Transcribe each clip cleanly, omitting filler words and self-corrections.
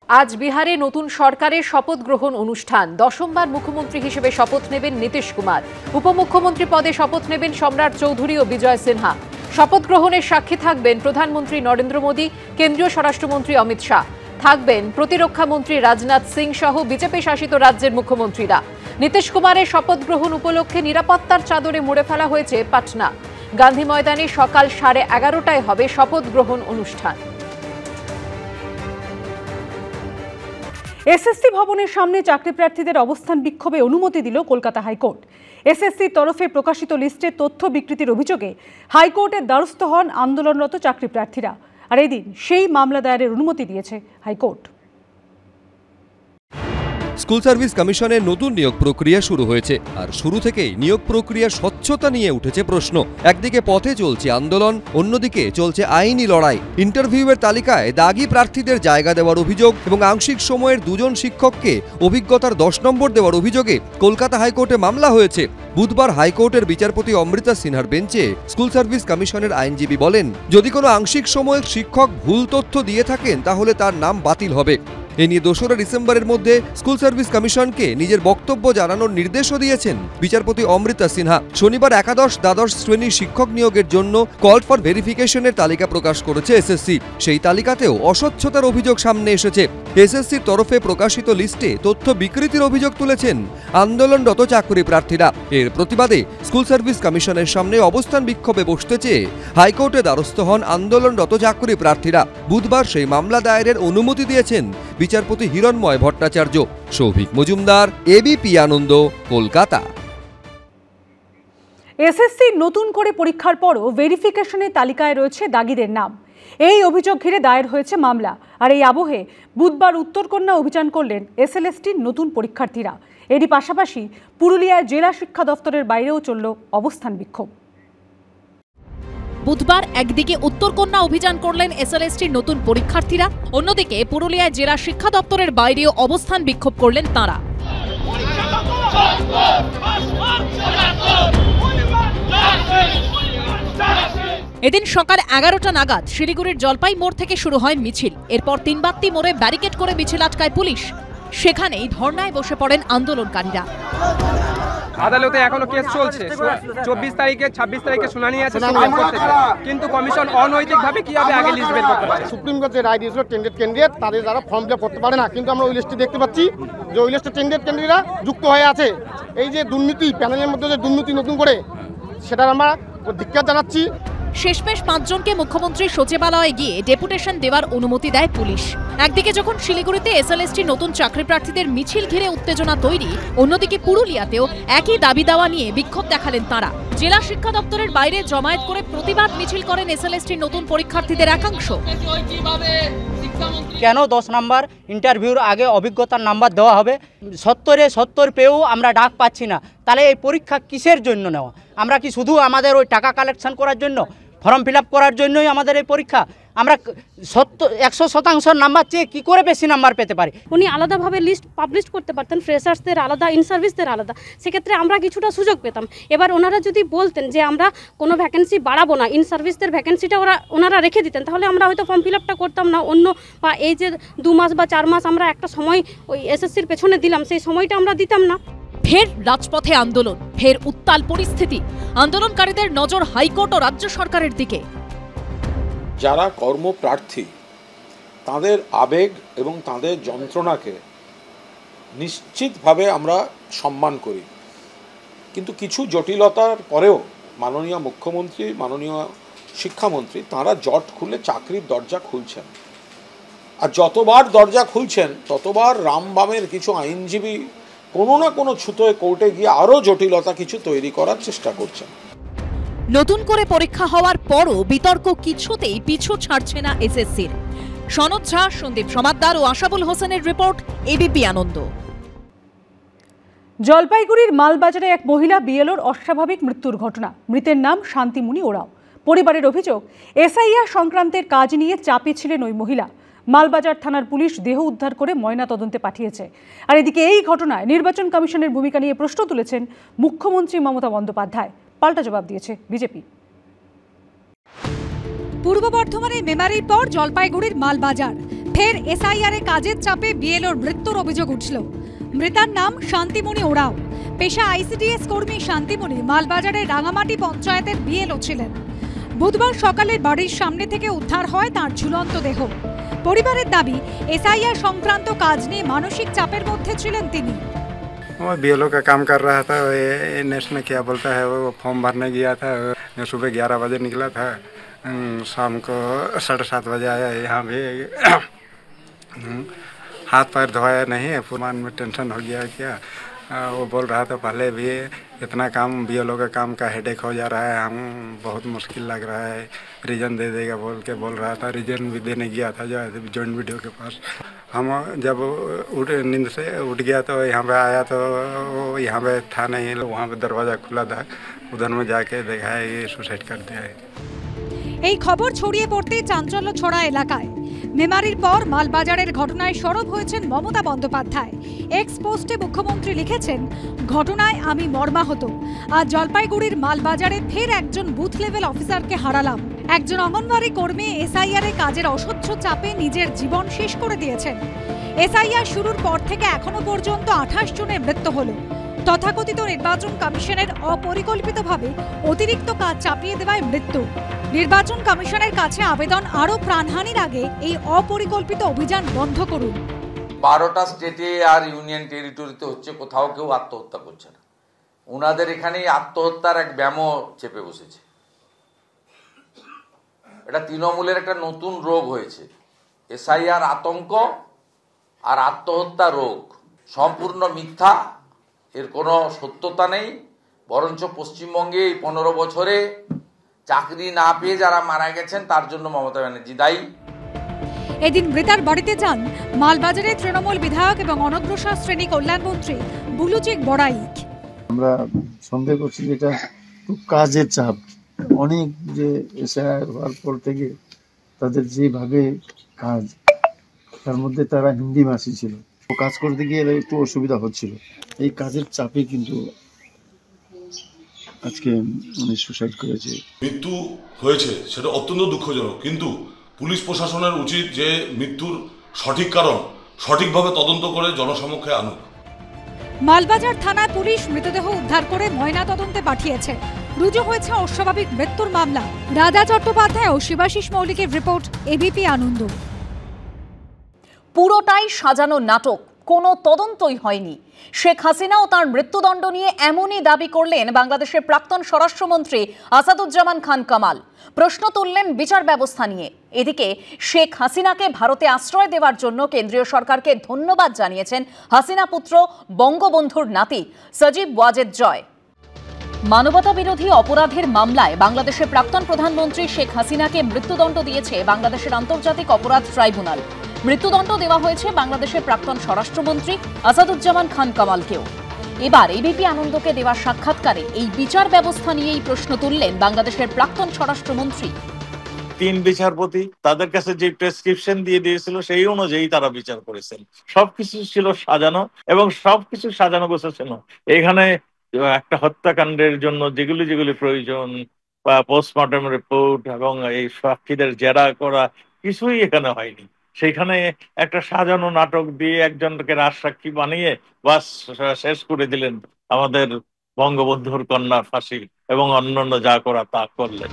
আজ বিহারে নতুন সরকারের শপথ গ্রহণ অনুষ্ঠান। দশমবার মুখ্যমন্ত্রী হিসেবে শপথ নেবেন নীতিশ কুমার। উপমুখ্যমন্ত্রী পদে শপথ নেবেন সম্রাট চৌধুরী ও বিজয় সিনহা। শপথ গ্রহণের সাক্ষী থাকবেন প্রধানমন্ত্রী নরেন্দ্র মোদী, কেন্দ্রীয় স্বরাষ্ট্রমন্ত্রী অমিত শাহ, থাকবেন প্রতিরক্ষা মন্ত্রী রাজনাথ সিং সহ বিজেপি শাসিত রাজ্যের মুখ্যমন্ত্রীরা। নীতিশ কুমারের শপথ গ্রহণ উপলক্ষে নিরাপত্তার চাদরে মুড়ে ফেলা হয়েছে পাটনা। গান্ধী ময়দানে সকাল 11:30টায় হবে শপথ গ্রহণ অনুষ্ঠান। এসএসসি ভবনের সামনে চাকরি প্রার্থীদের অবস্থান বিক্ষোভে অনুমতি দিল কলকাতা হাইকোর্ট। এসএসসির তরফে প্রকাশিত লিস্টে তথ্য বিকৃতির অভিযোগে হাইকোর্টের দ্বারস্থ হন আন্দোলনরত চাকরি প্রার্থীরা। আর এদিন সেই মামলা দায়েরের অনুমতি দিয়েছে হাইকোর্ট। স্কুল সার্ভিস কমিশনের নতুন নিয়োগ প্রক্রিয়া শুরু হয়েছে, আর শুরু থেকেই নিয়োগ প্রক্রিয়ার স্বচ্ছতা নিয়ে উঠেছে প্রশ্ন। একদিকে পথে চলছে আন্দোলন, অন্যদিকে চলছে আইনি লড়াই। ইন্টারভিউয়ের তালিকায় দাগি প্রার্থীদের জায়গা দেওয়ার অভিযোগ এবং আংশিক সময়ের 2 জন শিক্ষককে অভিজ্ঞতার 10 নম্বর দেওয়ার অভিযোগে কলকাতা হাইকোর্টে মামলা হয়েছে। বুধবার হাইকোর্টের বিচারপতি অমৃতা সিনহার বেঞ্চে স্কুল সার্ভিস কমিশনের আইনজীবী বলেন, যদি কোনো আংশিক সময়ের শিক্ষক ভুল তথ্য দিয়ে থাকেন তাহলে তার নাম বাতিল হবে। এ নিয়ে 2রা ডিসেম্বরের মধ্যে স্কুল সার্ভিস কমিশনকে নিজের বক্তব্য জানানোর নির্দেশও দিয়েছেন বিচারপতি অমৃতা সিনহা। শনিবার একাদশ দ্বাদশ শ্রেণীর শিক্ষক নিয়োগের জন্য কল ফর ভেরিফিকেশনের তালিকা প্রকাশ করেছে এসএসসি। সেই তালিকাতেও অস্বচ্ছতার অভিযোগ সামনে এসেছে। এসএসসির তরফে প্রকাশিত লিস্টে তথ্য বিকৃতির অভিযোগ তুলেছেন আন্দোলনরত চাকরি প্রার্থীরা। এর প্রতিবাদে স্কুল সার্ভিস কমিশনের সামনে অবস্থান বিক্ষোভে বসতে চেয়ে হাইকোর্টে দ্বারস্থ হন আন্দোলনরত চাকরি প্রার্থীরা। বুধবার সেই মামলা দায়েরের অনুমতি দিয়েছেন বিচারপতি হিরণময় ভট্টাচার্য। সৌভিক মজুমদার, এবিপি আনন্দ, কলকাতা। এসএসসি নতুন করে পরীক্ষার পরও ভেরিফিকেশনের তালিকায় রয়েছে দাগিদের নাম। এই অভিযোগ ঘিরে দায়ের হয়েছে মামলা। আর এই আবহে বুধবার উত্তরকন্যা অভিযান করলেন এসএলএসটির নতুন পরীক্ষার্থীরা। এরই পাশাপাশি পুরুলিয়ায় জেলা শিক্ষা দপ্তরের বাইরেও চলল অবস্থান বিক্ষোভ। বুধবার একদিকে উত্তরকন্যা অভিযান করলেন এসএলএসটির নতুন পরীক্ষার্থীরা, অন্যদিকে পুরুলিয়ায় জেলা শিক্ষা দপ্তরের বাইরেও অবস্থান বিক্ষোভ করলেন তাঁরা। এদিন সকাল 11টা নাগাদ শিলিগুড়ির জলপাই মোড় থেকে শুরু হয় মিছিল। এরপর 3 বাত্তি মোড়ে ব্যারিকেড করে মিছিল আটকায় পুলিশ। সেখানেই ধর্নায় বসে পড়েন আন্দোলনকারীরা। আদালতে এখনো কেস চলছে। 24 তারিখে 26 তারিখে শুনানি আছে, কিন্তু কমিশন অনৈতিকভাবে কিভাবে আগে লিস্ট বের করতে পারে? সুপ্রিম কোর্ট যে রায় দিয়েছিল টেন্ডেড ক্যান্ডিডেট তাদের যারা ফর্ম ফিল আপ করতে পারে না, কিন্তু আমরা ওই লিস্টে দেখতে পাচ্ছি যে ওই লিস্টে টেন্ডেড ক্যান্ডিডেটরা যুক্ত হয়ে আছে। এই যে দুর্নীতি, প্যানেলের মধ্যে যে দুর্নীতি নতুন করে, সেটার আমরা ধিক্কার জানাচ্ছি। শেষমেশ 5 জনকে মুখ্যমন্ত্রীর সচিবালয়ে গিয়ে ডেপুটেশন দেওয়ার অনুমতি দেয় পুলিশ। একদিকে যখন শিলিগুড়িতে এসএলএসটি নতুন চাকরি প্রার্থীদের মিছিল ঘিরে উত্তেজনা তৈরি, অন্যদিকে পুরুলিয়াতেও একই দাবি দাওয়া নিয়ে বিক্ষোভ দেখালেন তাঁরা। জেলা শিক্ষা দপ্তরের বাইরে জমায়েত করে প্রতিবাদ মিছিল করেন এসএলএসটির নতুন পরীক্ষার্থীদের একাংশ। কেন 10 নাম্বার ইন্টারভিউর আগে অভিজ্ঞতার নাম্বার দেওয়া হবে? 70 পেয়েও আমরা ডাক পাচ্ছি না। তাহলে এই পরীক্ষা কিসের জন্য নেওয়া? আমরা কি শুধু আমাদের ওই টাকা কালেকশন করার জন্য, ফর্ম ফিল আপ করার জন্যই আমাদের এই পরীক্ষা? আমরা 100% নাম্বার চেয়ে কী করে বেশি নাম্বার পেতে পারি? উনি আলাদাভাবে লিস্ট পাবলিশ করতে পারতেন, ফ্রেশার্সদের আলাদা, ইন সার্ভিসদের আলাদা, সেক্ষেত্রে আমরা কিছুটা সুযোগ পেতাম। এবার ওনারা যদি বলতেন যে আমরা কোনো ভ্যাকেন্সি বাড়াবো না, ইন সার্ভিসদের ভ্যাকেন্সিটা ওনারা রেখে দিতেন, তাহলে আমরা হয়তো ফর্ম ফিল আপটা করতাম না। অন্য বা এই যে 2 মাস বা 4 মাস আমরা একটা সময় ওই এসএসসির পেছনে দিলাম, সেই সময়টা আমরা দিতাম না। ফের রাজপথে আন্দোলন, ফের উত্তাল পরিস্থিতি। আন্দোলনকারীদের নজর হাইকোর্ট ও রাজ্য সরকারের দিকে। যারা কর্মপ্রার্থী তাদের আবেগ এবং তাদের যন্ত্রণাকে নিশ্চিতভাবে আমরা সম্মান করি, কিন্তু কিছু জটিলতার পরেও মাননীয় মুখ্যমন্ত্রী, মাননীয় শিক্ষামন্ত্রী তাঁরা জট খুলে চাকরির দরজা খুলছেন। আর যতবার দরজা খুলছেন ততবার রামবামের কিছু আইনজীবী কোনো না কোনো ছুতোয় কোর্টে গিয়ে আরও জটিলতা কিছু তৈরি করার চেষ্টা করছেন। নতুন করে পরীক্ষা হওয়ার পরও বিতর্ক কিছুতেই পিছু ছাড়ছে না এসএসসির। সনদ ঝা, সন্দীপ সমাদ্দার ও আশাবুল হোসেনের রিপোর্ট, এবিপি আনন্দ। জলপাইগুড়ির মালবাজারে এক মহিলা বিএলওর অস্বাভাবিক মৃত্যুর ঘটনা। মৃতের নাম শান্তিমুনি ওরাও। পরিবারের অভিযোগ, এসআইআর সংক্রান্তের কাজ নিয়ে চাপে ছিলেন ওই মহিলা। মালবাজার থানার পুলিশ দেহ উদ্ধার করে ময়না তদন্তে পাঠিয়েছে। আর এদিকে এই ঘটনায় নির্বাচন কমিশনের ভূমিকা নিয়ে প্রশ্ন তুলেছেন মুখ্যমন্ত্রী মমতা বন্দ্যোপাধ্যায়। পাল্টা জবাব দিয়েছে বিজেপি। পূর্ব বর্ধমানে মেমারির পর জলপাইগুড়ির মালবাজার। ফের এসআইআর এ কাজের চাপে বিএলওর মৃত্যুর অভিযোগ উঠল। মৃতার নাম শান্তিমণি ওরাও। পেশা আইসিডিএস কর্মী শান্তিমণি মালবাজারের রাঙামাটি পঞ্চায়েতের বিএলও ছিলেন। বুধবার সকালে বাড়ির সামনে থেকে উদ্ধার হয় তার ঝুলন্ত দেহ। পরিবারের দাবি, এসআইআর সংক্রান্ত কাজ নিয়ে মানসিক চাপের মধ্যে ছিলেন তিনি। वो बीएलओ का काम कर रहा था। नेशनल क्या बोलता है, वो फॉर्म भरने गया था। सुबह 11 बजे निकला था, शाम को 7:30 बजे आया यहाँ भी। हाथ पैर धोया नहीं है, मन में टेंशन हो गया क्या। वो बोल रहा था पहले भी इतना काम बीएलओ का काम का हेडेक हो जा रहा है, हम बहुत मुश्किल लग रहा है, रीजन दे देगा बोल रहा था। रीजन भी देने गया था जॉइंट वीडियो के पास। हम जब नींद से उठ गया तो यहाँ पे आया तो यहाँ पे था नहीं, वहाँ पे दरवाज़ा खुला था, उधर में जाके देखा है ये सुसाइड कर दिया है। এই খবর ছড়িয়ে পড়তে চাঞ্চল্য ছড়া এলাকায়। মেমারির পর মালবাজারের ঘটনায় সরব হয়েছেন মমতা বন্দ্যোপাধ্যায়। এক্স পোস্টে মুখ্যমন্ত্রী লিখেছেন, ঘটনায় আমি মর্মাহত। আজ জলপাইগুড়ির মালবাজারে ফের একজন বুথ লেভেল অফিসারকে হারালাম। একজন অঙ্গনওয়াড়ি কর্মী এসআইআর এ কাজের অসহ্য চাপে নিজের জীবন শেষ করে দিয়েছেন। এসআইআর শুরুর পর থেকে এখনো পর্যন্ত 28 জনের মৃত্যু হলো। তথাকথিত নির্বাচন কমিশনের অপরিকল্পিতভাবে অতিরিক্ত কাজ চাপিয়ে দেওয়ায় মৃত্যু। নির্বাচন কমিশনের কাছে আবেদন, আরও প্রাণহানির আগে এই অপরিকল্পিত অভিযান বন্ধ করুন। 12টা স্টেটে আর ইউনিয়ন টেরিটরিতে হচ্ছে, কোথাও কেউ আত্মহত্যা করছে না। ওনাদের এখানে আত্মহত্যার এক ব্যামো চেপে বসেছে। এটা তৃণমূলের একটা নতুন রোগ হয়েছে, এসআইআর আতঙ্ক আর আত্মহত্যা রোগ। সম্পূর্ণ মিথ্যা, এর কোনো সত্যতা নেই। বরঞ্চ পশ্চিমবঙ্গে এই 15 বছরে চাকরি না পেয়ে যারা মারা গেছেন তার জন্য মমতা ব্যানার্জি দায়ী। এদিন মৃতার বাড়িতে যান মালবাজারের তৃণমূল বিধায়ক এবং অনগ্রসর শ্রেণী কল্যাণমন্ত্রী বুলুচেক বড়াইক। আমরা সন্দেহ করছি যেটা খুব কাজের চাপ, অনেক যে এসআইআর হওয়ার পর থেকে তাদের যেভাবে কাজ, তার মধ্যে তারা হিন্দি ভাষী ছিল, কাজ করতে গিয়ে একটু অসুবিধা হচ্ছিল। এই কাজের চাপে কিন্তু আজকে উনি সুসাইড করেছে। মৃত্যু হয়েছে সেটা অত্যন্ত দুঃখজনক, কিন্তু পুলিশ প্রশাসনের উচিত যে মৃত্যুর সঠিক কারণ সঠিকভাবে তদন্ত করে জনসমক্ষে আনুক। মালবাজার থানায় পুলিশ মৃতদেহ উদ্ধার করে ময়নাতদন্তে পাঠিয়েছে। রুজু হয়েছে অস্বাভাবিক মৃত্যুর মামলা। রাজা চট্টোপাধ্যায় ও শিবাশিস মৌলিকের রিপোর্ট, এবিপি আনন্দ। পুরোটাই সাজানো নাটক, কোনো তদন্তই হয়নি। শেখ হাসিনা ও তার মৃত্যুদণ্ড নিয়ে এমনই দাবি করলেন বাংলাদেশের প্রাক্তন স্বরাষ্ট্রমন্ত্রী আসাদুজ্জামান খান কামাল। প্রশ্ন তুললেন বিচার ব্যবস্থা নিয়ে। এদিকে শেখ হাসিনাকে ভারতে আশ্রয় দেওয়ার জন্য কেন্দ্রীয় সরকারকে ধন্যবাদ জানিয়েছেন হাসিনা পুত্র বঙ্গবন্ধুর নাতি সজীব ওয়াজেদ জয়। মানবতা বিরোধী অপরাধের মামলায় বাংলাদেশের প্রাক্তন প্রধানমন্ত্রী শেখ হাসিনাকে মৃত্যুদণ্ড দিয়েছে বাংলাদেশের আন্তর্জাতিক অপরাধ ট্রাইব্যুনাল। মৃত্যুদণ্ড দেওয়া হয়েছে বাংলাদেশের প্রাক্তন স্বরাষ্ট্রমন্ত্রী আসাদুজ্জামান খান কামালকেও। এবার এবিপি আনন্দকে দেওয়া সাক্ষাৎকারে এই বিচার ব্যবস্থা নিয়েই প্রশ্ন তুললেন বাংলাদেশের প্রাক্তন স্বরাষ্ট্রমন্ত্রী। 3 বিচারপতি তাদের কাছে যে প্রেসক্রিপশন দিয়ে দিয়েছিল সেই অনুযায়ী তারা বিচার করেছেন। সবকিছু ছিল সাজানো এবং সবকিছু সাজানো গোছানো। এখানে একটা হত্যাকাণ্ডের জন্য যেগুলি প্রয়োজন বা পোস্টমর্টম রিপোর্ট এবং এই সাক্ষীদের জেরা করা কিছুই এখানে হয়নি। সেখানে একটা সাজানো নাটক দিয়ে একজনকে রাজসাক্ষী বানিয়ে বাস শেষ করে দিলেন আমাদের বঙ্গবন্ধুর কন্যার ফাঁসি এবং অন্যান্য যা করা তা করলেন।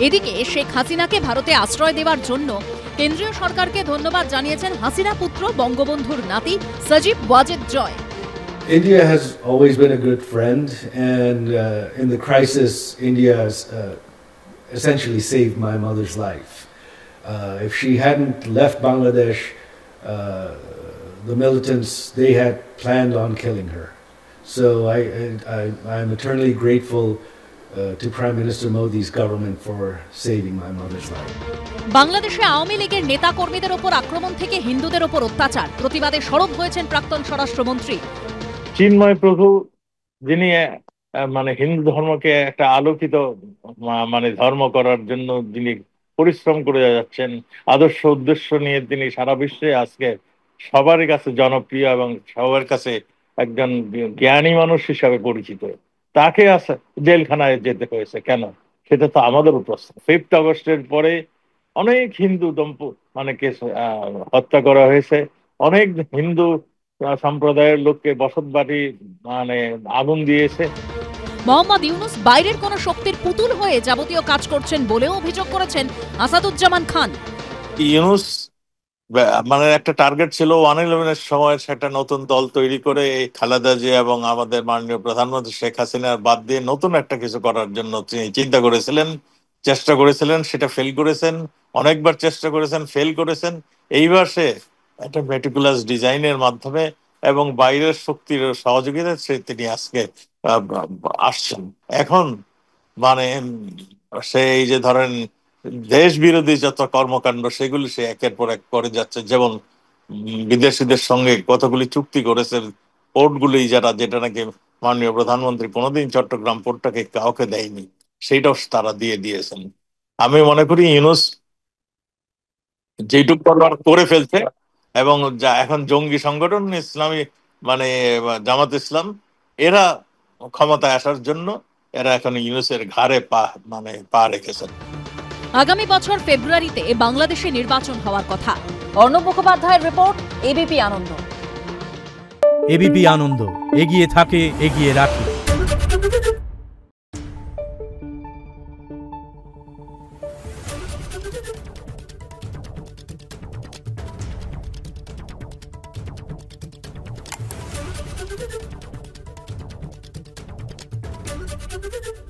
এদিকে শেখ হাসিনাকে ভারতে আশ্রয় দেওয়ার জন্য কেন্দ্রীয় সরকারকে ধন্যবাদ জানিয়েছেন হাসিনা পুত্র বঙ্গবন্ধুর নাতি Sajeeb Wazed Joy. India has always been a good friend, and in the crisis, India has essentially saved my mother's life. If she hadn't left Bangladesh, the militants, they had planned on killing her. So I'm eternally grateful to Prime Minister Modi's government for saving my mother's life. বাংলাদেশে আওয়ামী লীগের নেতা কর্মীদের ওপর আক্রমণ থেকে হিন্দুদের ওপর অত্যাচার প্রতিবাদে সরব হয়েছেন প্রাক্তন স্বরাষ্ট্রমন্ত্রী। চিন্ময় প্রভু, যিনি মানে হিন্দু ধর্মকে একটা আলোকিত মানে ধর্ম করার জন্য যিনি পরিশ্রম করে যাচ্ছেন, আদর্শ উদ্দেশ্য নিয়ে তিনি সারা বিশ্বে আজকে সবার কাছে জনপ্রিয় এবং সবার কাছে একজন জ্ঞানী মানুষ হিসাবে পরিচিত, তাকে জেলখানায় যেতে হয়েছে কেন? সেটা তো আমাদেরও প্রশ্ন। 5 আগস্টের পরে অনেক হিন্দু হত্যা করা হয়েছে, অনেক হিন্দু সম্প্রদায়ের লোককে বসত বাড়ি আগুন দিয়েছে। মোহাম্মদ ইউনূস বাইরের কোন শক্তির পুতুল হয়ে যাবতীয় কাজ করছেন বলেও অভিযোগ করেছেন আসাদুজ্জামান খান। ইউনূস একটা টার্গেট ছিল 111-এর সময় সেটা নতুন দল তৈরি করে এই খালেদা জিয়া এবং আমাদের মাননীয় প্রধানমন্ত্রী শেখ হাসিনার বাদ দিয়ে নতুন একটা কিছু করার জন্য তিনি চিন্তা করেছিলেন, চেষ্টা করেছিলেন, সেটা ফেল করেছেন, অনেকবার চেষ্টা করেছেন, ফেল করেছেন। এইবার সে একটা মেটিকুলাস ডিজাইনের মাধ্যমে এবং বাইরের শক্তির সহযোগিতায় তিনি আজকে আসছেন। এখন সে এই যে ধরেন দেশ বিরোধী যত কর্মকাণ্ড সেগুলি সে একের পর এক করে যাচ্ছে। যেমন বিদেশিদের সঙ্গে কতগুলি চুক্তি করেছে, পোর্টগুলি যেটা নাকি মাননীয় প্রধানমন্ত্রী কোনোদিন চট্টগ্রাম পোর্টটাকে কাউকে দেয়নি, সেইটাও তারা দিয়ে দিয়েছেন। আমি মনে করি ইউনূস যেটুকু করে ফেলছে এবং এখন জঙ্গি সংগঠন ইসলামী জামাত ইসলাম এরা ক্ষমতায় আসার জন্য এরা এখন ইউনূসের ঘাড়ে পা রেখেছেন। আগামী বছর ফেব্রুয়ারিতে বাংলাদেশে নির্বাচন হওয়ার কথা। অর্ণব মুখোপাধ্যায়ের রিপোর্ট, এবিপি আনন্দ। এবিপি আনন্দ, এগিয়ে থাকে, এগিয়ে রাখে। Thank you.